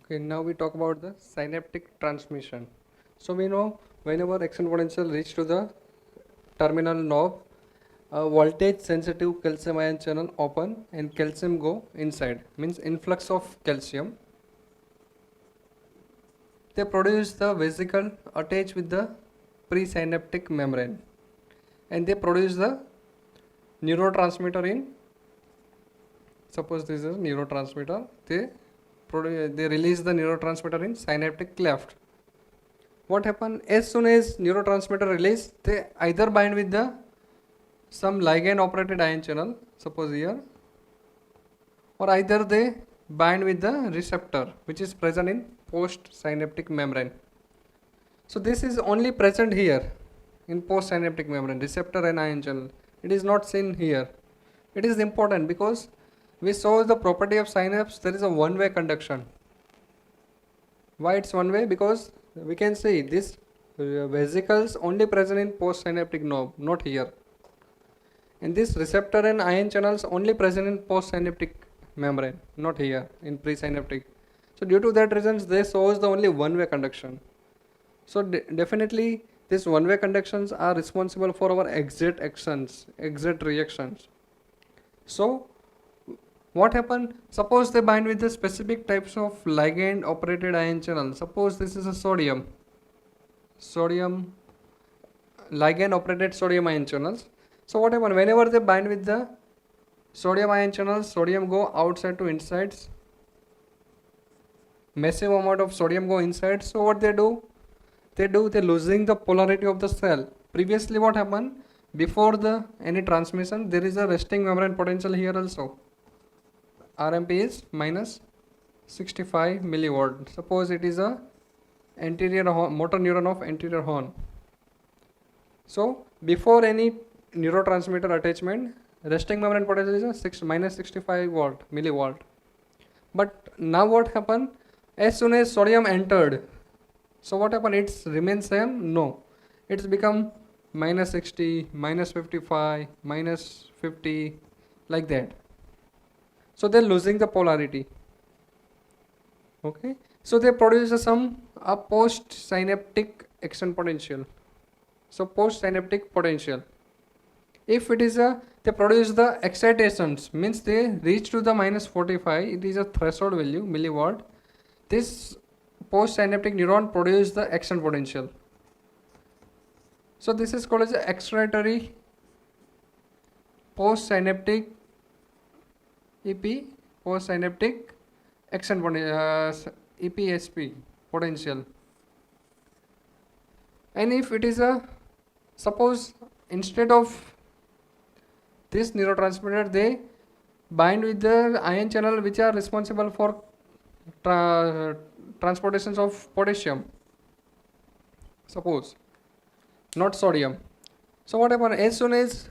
Okay, now we talk about the synaptic transmission. So we know whenever action potential reach to the terminal knob, a voltage sensitive calcium ion channel open and calcium go inside, means influx of calcium. They produce the vesicle attached with the presynaptic membrane, and they produce the neurotransmitter in, suppose this is neurotransmitter, they release the neurotransmitter in synaptic cleft. What happen as soon as neurotransmitter release, they either bind with the some ligand operated ion channel, suppose here, or either they bind with the receptor which is present in post synaptic membrane. So this is only present here in post synaptic membrane, receptor and ion channel. It is not seen here. It is important because we saw the property of synapse, there is a one-way conduction. Why it's one way? Because we can see this vesicles only present in post synaptic knob, not here. And this receptor and ion channels only present in post synaptic membrane, not here in presynaptic. So due to that reasons, they shows the only one-way conduction. So definitely these one-way conductions are responsible for our exit actions, exit reactions. So what happened? Suppose they bind with the specific types of ligand operated ion channel. Suppose this is a sodium ligand operated sodium ion channels. So what happens whenever they bind with the sodium ion channels, sodium go outside to inside. Massive amount of sodium go inside. So what they do? They losing the polarity of the cell. Previously what happened? Before the any transmission, there is a resting membrane potential here also. RMP is minus 65 millivolt. Suppose it is a anterior motor neuron of anterior horn. So before any neurotransmitter attachment, resting membrane potential is a minus 65 millivolt. But now what happened? As soon as sodium entered, so what happened? It remains same? No, it's become minus 60, minus 55, minus 50, like that. So they're losing the polarity. Okay, so they produce a post synaptic action potential. So post synaptic potential, if it is they produce the excitations, means they reach to the minus 45, it is a threshold value milliwatt. This post synaptic neuron produce the action potential. So this is called as the excitatory post synaptic EP, post synaptic action EPSP potential. And if it is suppose instead of this neurotransmitter, they bind with the ion channel which are responsible for transportations of potassium, suppose, not sodium. So what happened? As soon as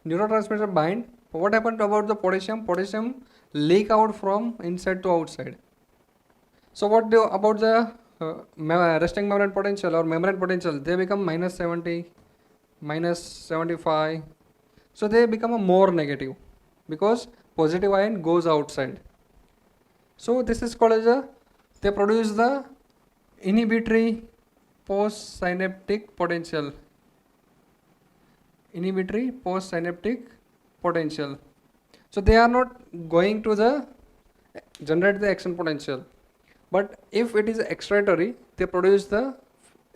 neurotransmitter bind, what happened about the potassium? Potassium leak out from inside to outside. So what do about the resting membrane potential or membrane potential? They become minus 70, minus 75. So they become a more negative because positive ion goes outside. So this is called as they produce the inhibitory post synaptic potential. Inhibitory post synaptic potential. So they are not going to the generate the action potential, but if it is excitatory, they produce the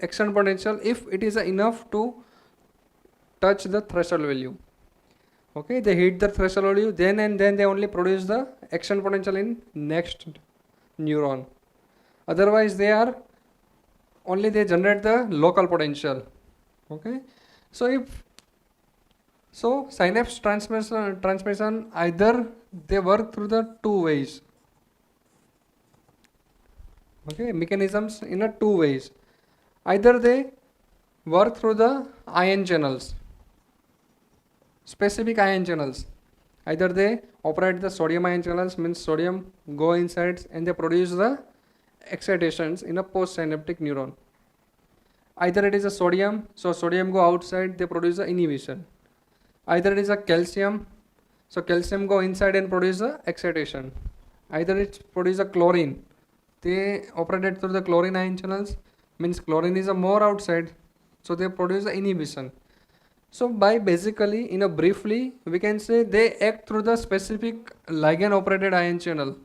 action potential if it is enough to touch the threshold value. Okay, they hit the threshold value, then and then they only produce the action potential in next neuron. Otherwise they are only they generate the local potential. Okay, so synapse transmission either they work through the two ways. Okay, mechanisms in a two ways. Either they work through the ion channels, specific ion channels. Either they operate the sodium ion channels, means sodium go inside and they produce the excitations in a postsynaptic neuron. Either it is a sodium, so sodium go outside, they produce the inhibition. Either it is a calcium, so calcium go inside and produce the excitation. Either it produce a chlorine, they operated through the chlorine ion channels, means chlorine is a more outside, so they produce the inhibition. So by basically, in a briefly, we can say they act through the specific ligand operated ion channel.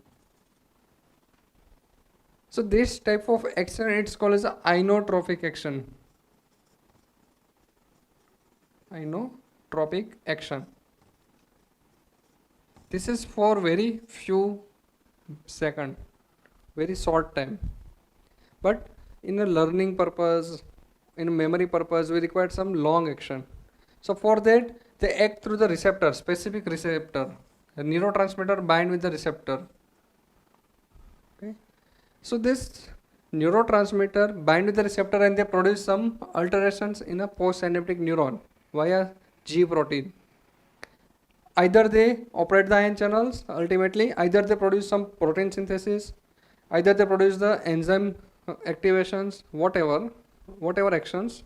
So this type of action, it's called as a inotropic action. Inotropic action. This is for very few second, very short time. But in a learning purpose, in a memory purpose, we require some long action. So for that, they act through the receptor, specific receptor. A neurotransmitter bind with the receptor. Okay. So this neurotransmitter bind with the receptor and they produce some alterations in a postsynaptic neuron via G protein. Either they operate the ion channels ultimately, either they produce some protein synthesis, either they produce the enzyme activations, whatever actions.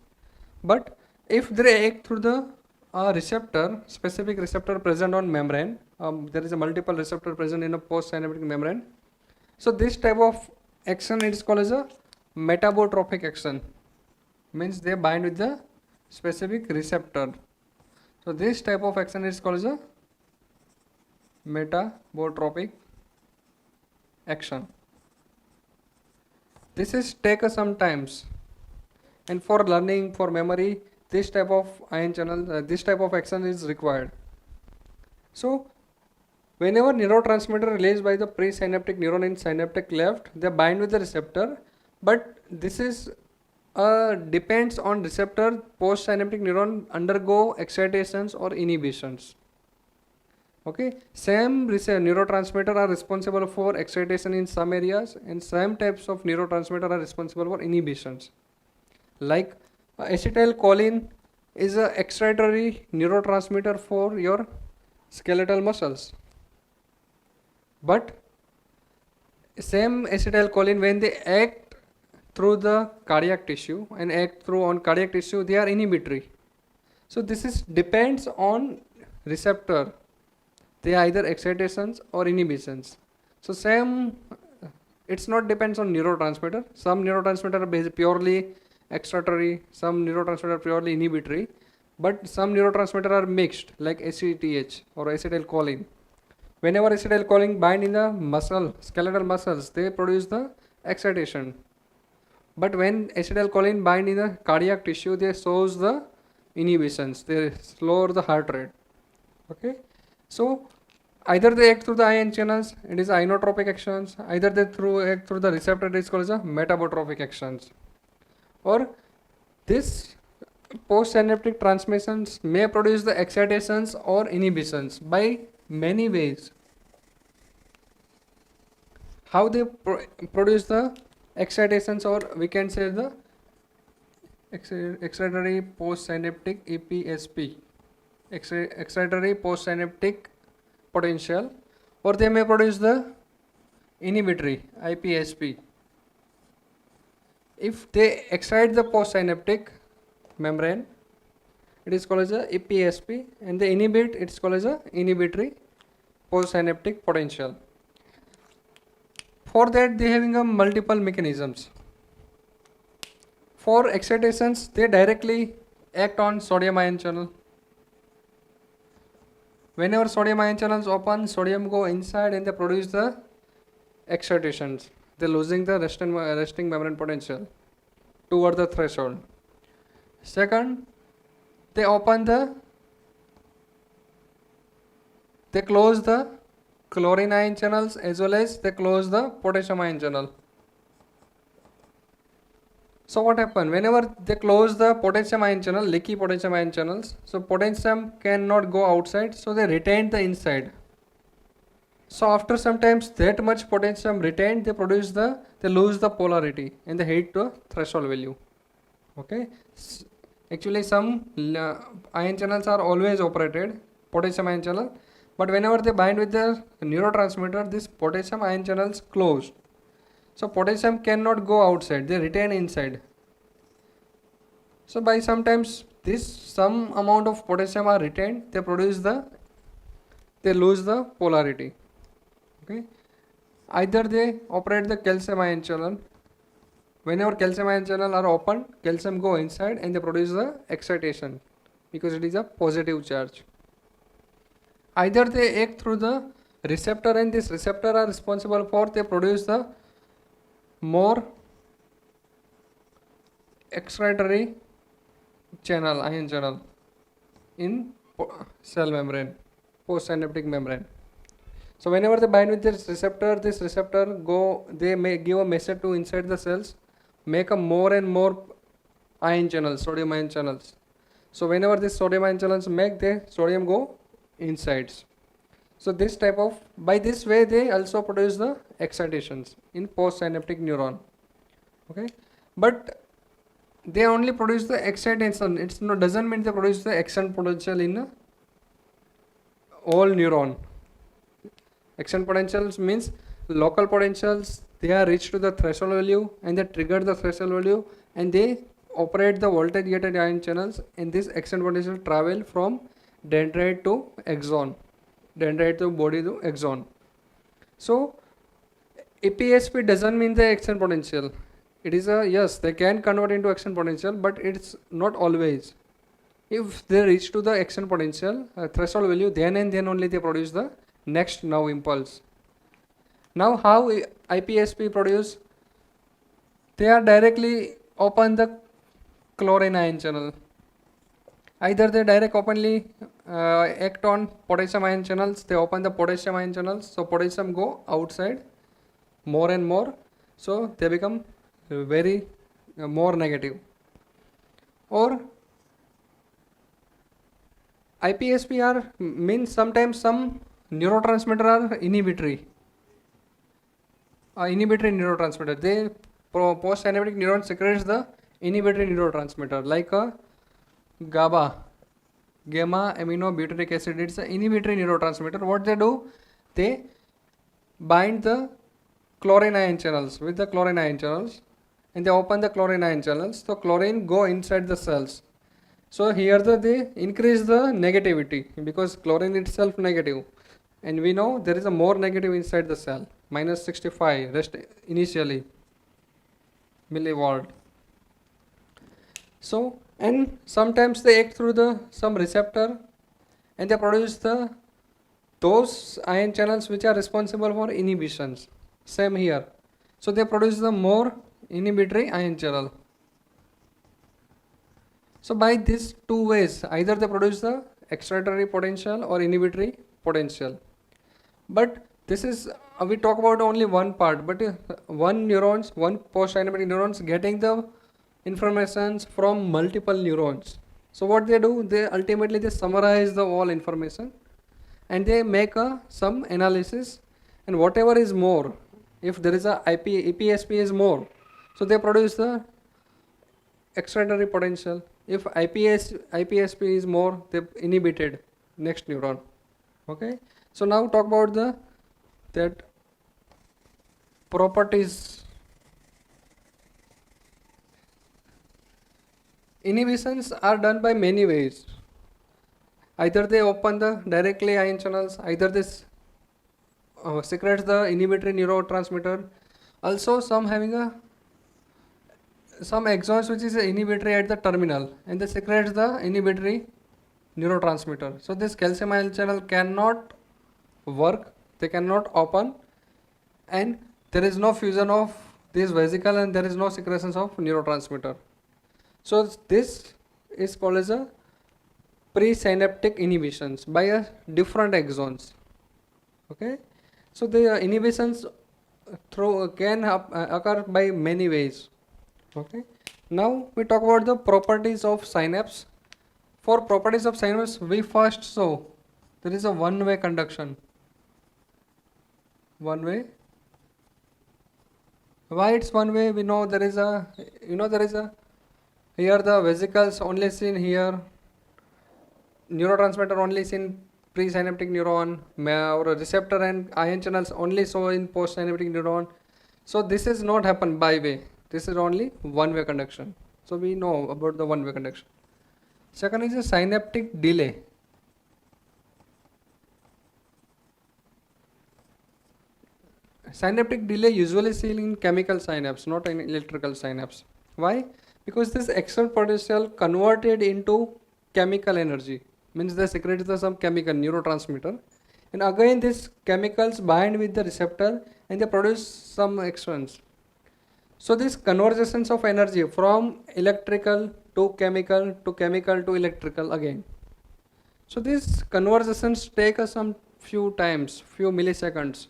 But if they act through the receptor, specific receptor present on membrane, there is a multiple receptor present in a postsynaptic membrane. So this type of action is called as a metabotropic action, means they bind with the specific receptor. So this type of action is called as a metabotropic action. This is take some times, and for learning, for memory, this type of ion channel, this type of action is required. So whenever neurotransmitter released by the presynaptic neuron in synaptic cleft, they bind with the receptor, but this is depends on receptor. Postsynaptic neuron undergo excitations or inhibitions. Okay, same neurotransmitter are responsible for excitation in some areas, and same types of neurotransmitter are responsible for inhibitions. Like acetylcholine is a excitatory neurotransmitter for your skeletal muscles. But same acetylcholine, when they act through the cardiac tissue and act through on cardiac tissue, they are inhibitory. So this is depends on receptor. They are either excitations or inhibitions. So same, it's not depends on neurotransmitter. Some neurotransmitter are purely excitatory, some neurotransmitter are purely inhibitory, but some neurotransmitter are mixed, like ACTH or acetylcholine. Whenever acetylcholine bind in the muscle, skeletal muscles, they produce the excitation. But when acetylcholine bind in the cardiac tissue, they shows the inhibitions. They slow the heart rate. Okay. So either they act through the ion channels, it is inotropic actions. Either they act through the receptor, it is called as a metabotropic actions. Or this postsynaptic transmissions may produce the excitations or inhibitions by many ways. How they produce the excitations, or we can say the excitatory postsynaptic EPSP, excitatory postsynaptic potential, or they may produce the inhibitory IPSP. If they excite the postsynaptic membrane, it is called as a EPSP, and they inhibit, it is called as a inhibitory postsynaptic potential. For that, they having a multiple mechanisms. For excitations, they directly act on sodium ion channel. Whenever sodium ion channels open, sodium go inside and they produce the excitations. They losing the resting membrane potential toward the threshold. Second, they close the chlorine ion channels as well as they close the potassium ion channel. So what happen? Whenever they close the potassium ion channel, leaky potassium ion channels, so potassium cannot go outside, so they retain the inside. So after sometimes that much potassium retained, they lose the polarity and they hit the threshold value. Okay. Actually, some ion channels are always operated, potassium ion channel, but whenever they bind with the neurotransmitter, this potassium ion channels closed. So potassium cannot go outside, they retain inside. So by sometimes some amount of potassium are retained, they lose the polarity. Okay. Either they operate the calcium ion channel. Whenever calcium ion channel are open, calcium go inside and they produce the excitation because it is a positive charge. Either they act through the receptor and this receptor are responsible for they produce the more excitatory channel, ion channel in cell membrane, postsynaptic membrane. So whenever they bind with this receptor they may give a message to inside the cells, make a more and more ion channels, sodium ion channels. So whenever this sodium ion channels make, the sodium go insides. So this type of, by this way they also produce the excitations in postsynaptic neuron. Okay, but they only produce the excitation. It's no doesn't mean they produce the action potential in all neuron. Action potentials means local potentials. They are reached to the threshold value and they trigger the threshold value and they operate the voltage gated ion channels, and this action potential travel from dendrite to axon, dendrite to body to axon. So APSP doesn't mean the action potential. It is a, yes, they can convert into action potential, but it's not always. If they reach to the action potential threshold value, then and then only they produce the next now impulse. Now how IPSP produce? They are directly open the chlorine ion channel. Either they direct openly act on potassium ion channels, they open the potassium ion channels, so potassium go outside more and more, so they become very more negative. Or IPSP are means sometimes some neurotransmitter are inhibitory. Inhibitory neurotransmitter. They postsynaptic neuron secretes the inhibitory neurotransmitter like a GABA, gamma aminobutyric acid. It's an inhibitory neurotransmitter. What they do? They bind the chlorine ion channels with the chlorine ion channels, and they open the chlorine ion channels. So chlorine go inside the cells. So here they increase the negativity because chlorine itself negative, and we know there is a more negative inside the cell, minus 65 rest initially millivolt. So, and sometimes they act through the some receptor and they produce the those ion channels which are responsible for inhibitions. Same here. So they produce the more inhibitory ion channel. So by these two ways, either they produce the excitatory potential or inhibitory potential. But this is we talk about only one part, but one postsynaptic neurons getting the informations from multiple neurons. So what they do, they ultimately they summarize the all information and they make some analysis, and whatever is more, if there is a IPSP is more, so they produce the excitatory potential. If IPSP is more, they inhibited next neuron. Okay, so now talk about that properties. Inhibitions are done by many ways. Either they open the directly ion channels, either this secretes the inhibitory neurotransmitter. Also some having some axons which is inhibitory at the terminal, and they secretes the inhibitory neurotransmitter. So this calcium ion channel cannot work, they cannot open, and there is no fusion of this vesicle and there is no secretions of neurotransmitter. So this is called as a presynaptic inhibitions by a different axons. Okay, so the inhibitions through can occur by many ways. Okay, now we talk about the properties of synapse. For properties of synapse, we first saw there is a one-way conduction. One way. Why it's one way? We know there is a, here the vesicles only seen here, neurotransmitter only seen presynaptic neuron, or receptor and ion channels only saw in postsynaptic neuron. So this is not happen by way. This is only one-way conduction. So we know about the one-way conduction. Second is a synaptic delay. synaptic delay usually seen in chemical synapse, not in electrical synapse. Why? Because this external potential converted into chemical energy, means they secrete some chemical neurotransmitter, and again these chemicals bind with the receptor and they produce some extras. So these conversions of energy from electrical to chemical to electrical again. So these conversions take us some few times, few milliseconds.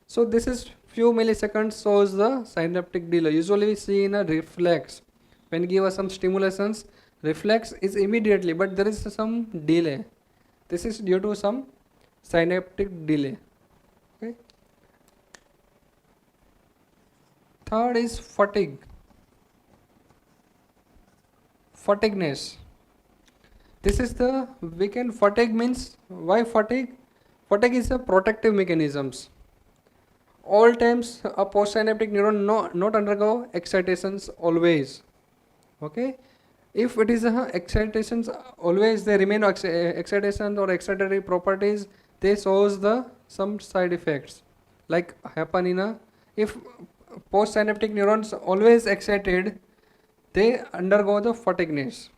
So this is few milliseconds shows the synaptic delay. Usually we see in a reflex. When give us some stimulations, reflex is immediately, but there is some delay. This is due to some synaptic delay. Okay. Third is fatigue. Fatigueness. This is the weekend fatigue means why fatigue? Fatigue is a protective mechanisms. All times a postsynaptic neuron not undergo excitations always. Okay. If it is excitations always they remain excitation or excitatory properties, they shows the some side effects like happen in a if postsynaptic neurons always excited, they undergo the fatigueness.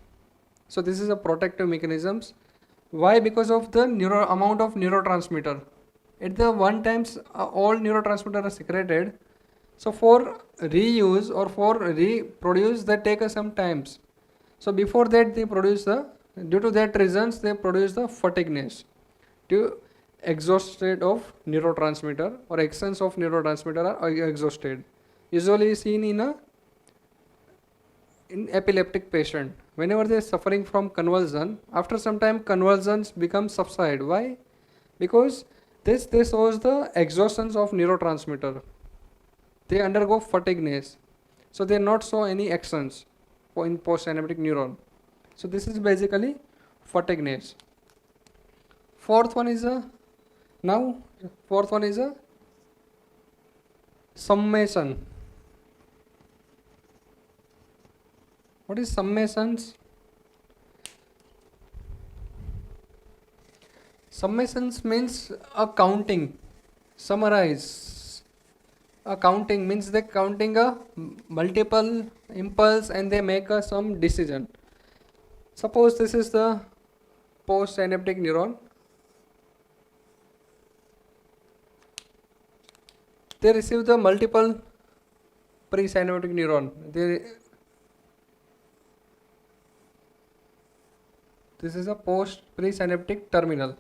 So this is a protective mechanisms. Why? Because of the amount of neurotransmitter. At the one times all neurotransmitter are secreted. So for reuse or for reproduce they take some times. So before that they produce due to that reasons they produce the fatigueness. Due exhausted of neurotransmitter or excess of neurotransmitter are exhausted. Usually seen in epileptic patient. Whenever they are suffering from convulsion, after some time convulsions become subside. Why? Because this shows the exhaustion of neurotransmitter. They undergo fatigueness. So they not show any actions in postsynaptic neuron. So this is basically fatigueness. Fourth one is a summation. What is summations? Summations means a counting, summarize. A counting means they counting a multiple impulse and they make some decision. Suppose this is the postsynaptic neuron. They receive the multiple presynaptic neuron. This is a post presynaptic terminal.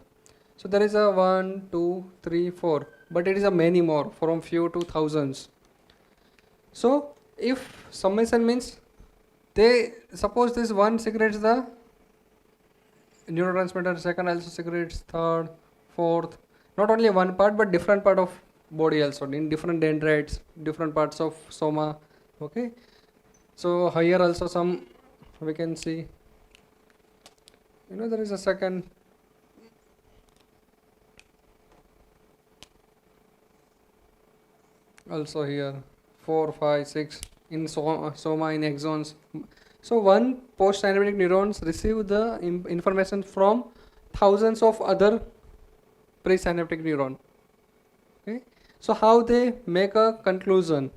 So there is a 1, 2, 3, 4, but it is a many more from few to thousands. So if summation means they suppose this one secretes the neurotransmitter, second also secretes, third, fourth, not only one part but different part of body also in different dendrites, different parts of soma. Okay. So here also some we can see. There is a second also here 4, 5, 6 in soma in axons. So one postsynaptic neurons receive the information from thousands of other presynaptic neuron. Okay. So how they make a conclusion?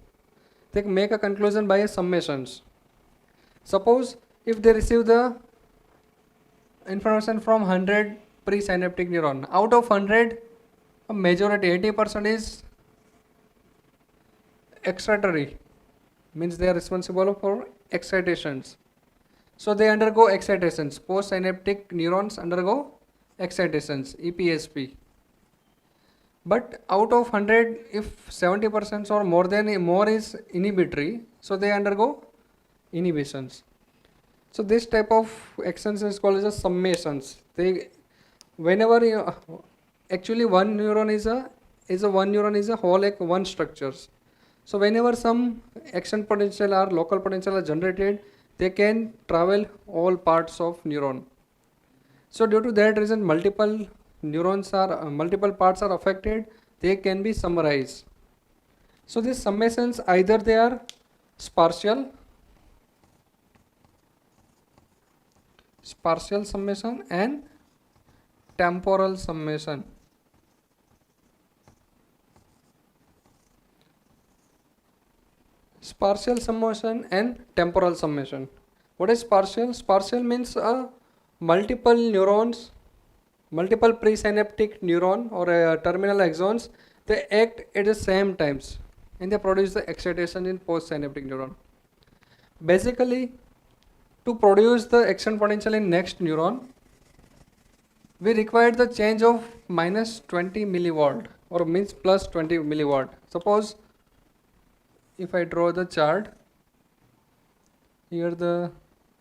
They make a conclusion by summations. Suppose if they receive the information from 100 presynaptic neuron, out of 100 a majority 80% is excitatory, means they are responsible for excitations. So they undergo excitations. Postsynaptic neurons undergo excitations, EPSP. But out of 100, if 70% or more is inhibitory, so they undergo inhibitions. So this type of actions is called as summations. Whenever actually one neuron is a whole like one structures. So whenever some action potential or local potential are generated, they can travel all parts of neuron. So due to that reason, multiple parts are affected. They can be summarized. So these summations either they are spatial summation and temporal summation. Spatial summation and temporal summation. What is spatial? Spatial means multiple neurons, multiple presynaptic neuron or terminal axons, they act at the same times and they produce the excitation in postsynaptic neuron. Basically, to produce the action potential in next neuron, we require the change of minus 20 milliwatt or means plus 20 milliwatt. Suppose if I draw the chart, here the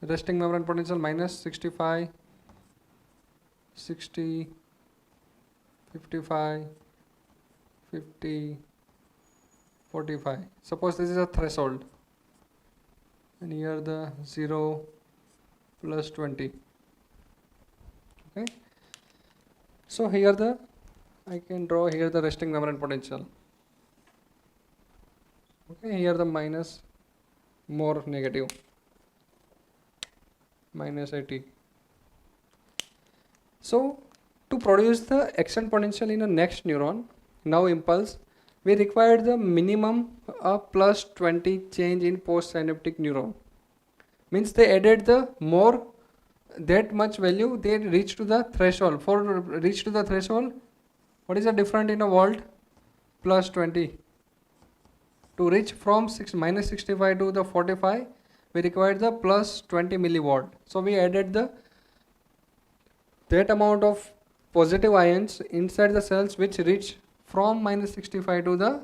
resting membrane potential minus 65, 60, 55, 50, 45. Suppose this is a threshold and here the 0 plus 20. Okay. So here I can draw here the resting membrane potential. Okay, here the minus more negative, minus 80. So to produce the action potential in a next neuron, now impulse, we require the minimum plus 20 change in postsynaptic neuron. Means they added the more that much value, they reach to the threshold. For reach to the threshold, what is the difference in a volt? Plus 20. To reach from minus 65 to the 45, we required the plus 20 milliwatt. So we added that amount of positive ions inside the cells which reach from minus 65 to the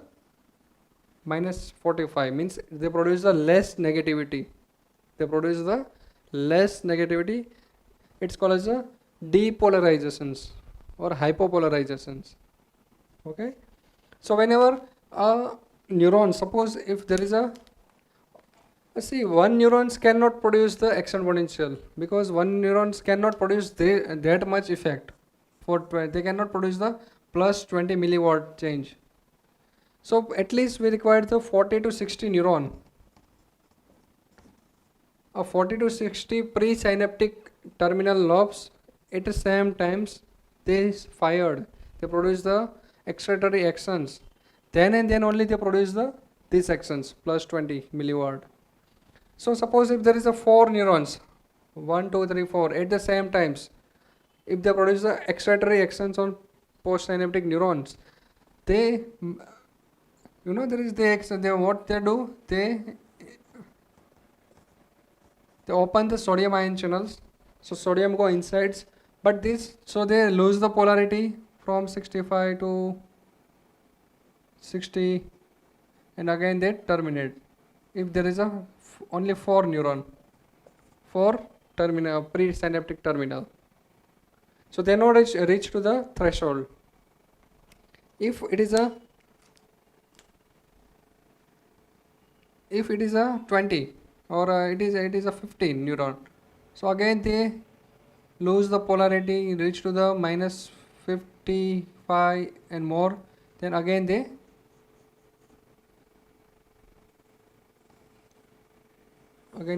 minus 45. Means they produce the less negativity. It's called as a depolarizations or hypopolarizations. Okay. So whenever a neuron, suppose if there is one neurons cannot produce the action potential because one neurons cannot produce that much effect. They cannot produce the plus 20 milliwatt change. So at least we require the 40 to 60 neuron. 40 to 60 presynaptic terminal lobes at the same times they produce the excitatory actions. Then and then only they produce these actions plus 20 milliwatt. So suppose if there is 4 neurons, 1, 2, 3, 4 at the same times, if they produce the excitatory actions on postsynaptic neurons, they what they do, they open the sodium ion channels, so sodium go inside, but they lose the polarity from 65 to 60 and again they terminate. If there is only 4 neuron, 4 terminal, presynaptic terminal, so they not reach to the threshold. If it is a 20 or it is a 15 neuron, so again they lose the polarity, reach to the minus 55 and more, then again they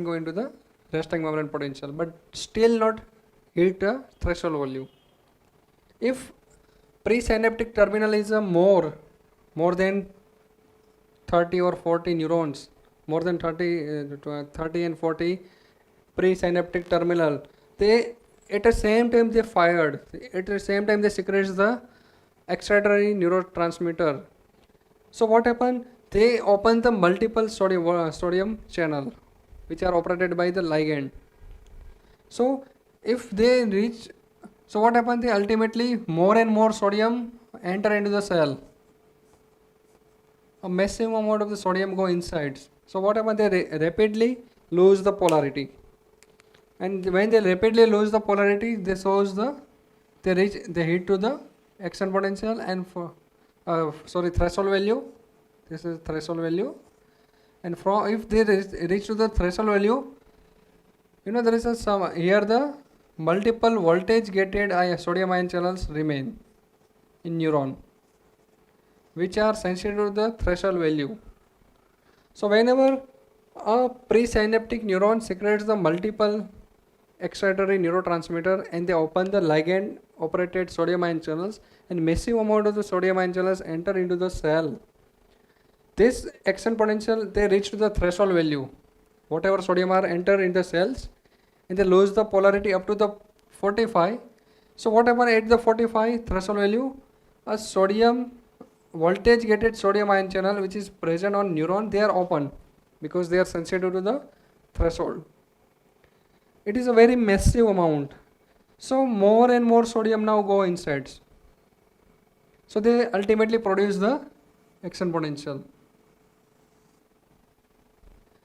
go into the resting membrane potential, but still not hit the threshold value. If presynaptic terminal is more than 30 or 40 neurons, more than 30 and 40 presynaptic terminal, they at the same time they fired, at the same time they secretes the excitatory neurotransmitter. So what happened? They open the multiple sodium channel which are operated by the ligand. So if they reach, so what happens? They ultimately more and more sodium enter into the cell. A massive amount of the sodium go inside. So what happens? They rapidly lose the polarity. And when they rapidly lose the polarity, they hit to the action potential and threshold value. This is threshold value. And if they reach to the threshold value, there is here the multiple voltage gated sodium ion channels remain in neuron, which are sensitive to the threshold value. So whenever a presynaptic neuron secretes the multiple excitatory neurotransmitter and they open the ligand operated sodium ion channels and massive amount of the sodium ion channels enter into the cell, this action potential, they reach to the threshold value. Whatever sodium are enter in the cells, and they lose the polarity up to the 45. So whatever at the 45 threshold value, a sodium voltage gated sodium ion channel which is present on neuron, they are open because they are sensitive to the threshold. It is a very massive amount. So more and more sodium now go inside. So they ultimately produce the action potential.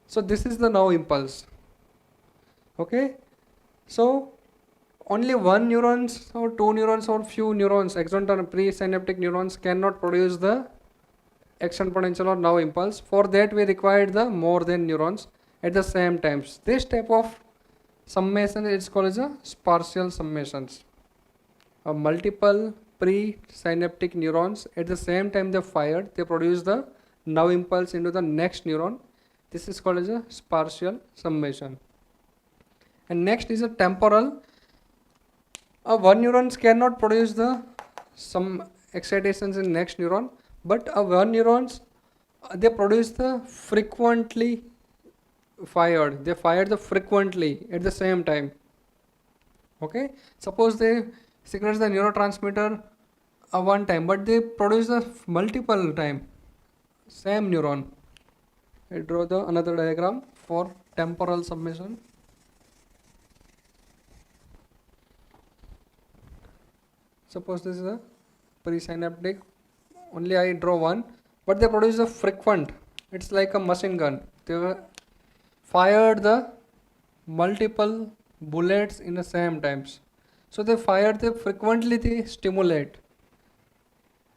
So this is the now impulse. Okay. So only one neurons or two neurons or few neurons, axon presynaptic neurons, cannot produce the action potential or now impulse. For that we required the more than neurons at the same times. This type of summation is called as a spatial summations. Multiple presynaptic neurons at the same time they fired, they produce the now impulse into the next neuron. This is called as a spatial summation. And next is a temporal. One neurons cannot produce the some excitations in next neuron, but one neurons they produce the frequently fired. They fired the frequently at the same time. Okay. Suppose they secrete the neurotransmitter one time, but they produce the multiple time. Same neuron. I draw the another diagram for temporal summation. Suppose this is a presynaptic. Only I draw one, but they produce a frequent. It's like a machine gun. They fired the multiple bullets in the same times. So they fired the frequently they stimulate.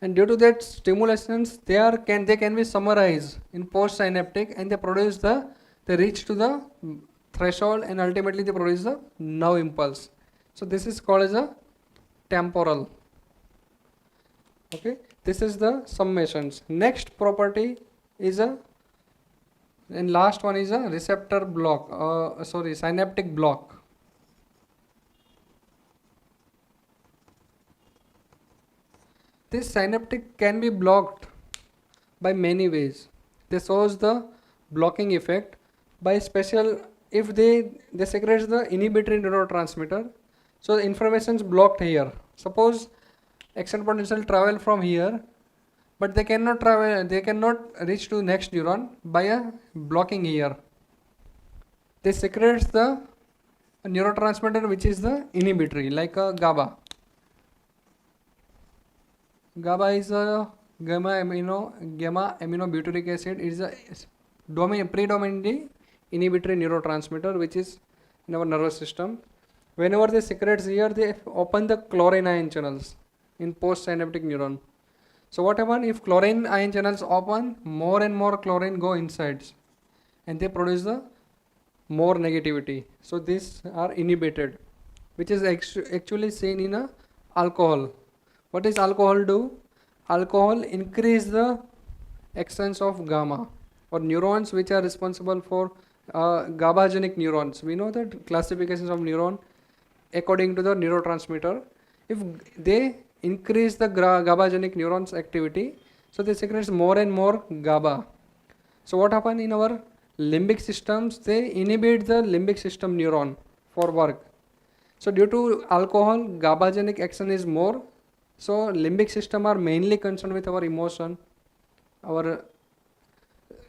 And due to that stimulations, they can be summarized in postsynaptic, and they reach to the threshold, and ultimately they produce the now impulse. So this is called as a temporal. Okay, this is the summations. Next property is and last one is a receptor block. Synaptic block. This synaptic can be blocked by many ways. This shows the blocking effect by special, if they secrete the inhibitory neurotransmitter. So the information is blocked here. Suppose action potential travel from here, but they cannot reach to next neuron by a blocking here. They secrete the neurotransmitter which is the inhibitory, like a GABA. GABA is a gamma aminobutyric acid. It is a predominantly inhibitory neurotransmitter which is in our nervous system. Whenever they secrete here, they open the chlorine ion channels in postsynaptic neuron. So what happens if chlorine ion channels open, more and more chlorine go inside, and they produce the more negativity. So these are inhibited, which is actually seen in a alcohol. What does alcohol do? Alcohol increase the actions of gamma, or neurons which are responsible for GABAgenic neurons. We know that classifications of neuron according to the neurotransmitter. If they increase the GABAgenic neurons activity, so they secrete more and more GABA. So what happens in our limbic systems? They inhibit the limbic system neuron for work. So due to alcohol, GABAgenic action is more. So limbic system are mainly concerned with our emotion, our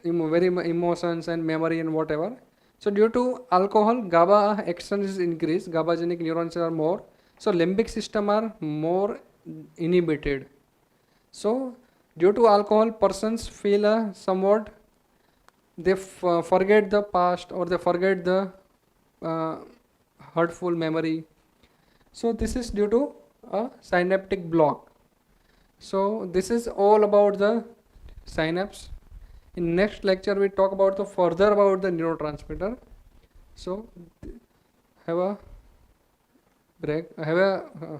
emotions and memory and whatever. So due to alcohol, GABA action is increased, GABAgenic neurons are more. So limbic system are more inhibited. So due to alcohol, persons feel somewhat, they forget the past, or they forget the hurtful memory. So this is due to a synaptic block. So this is all about the synapse. In next lecture we talk about the further about the neurotransmitter. So have a break, have a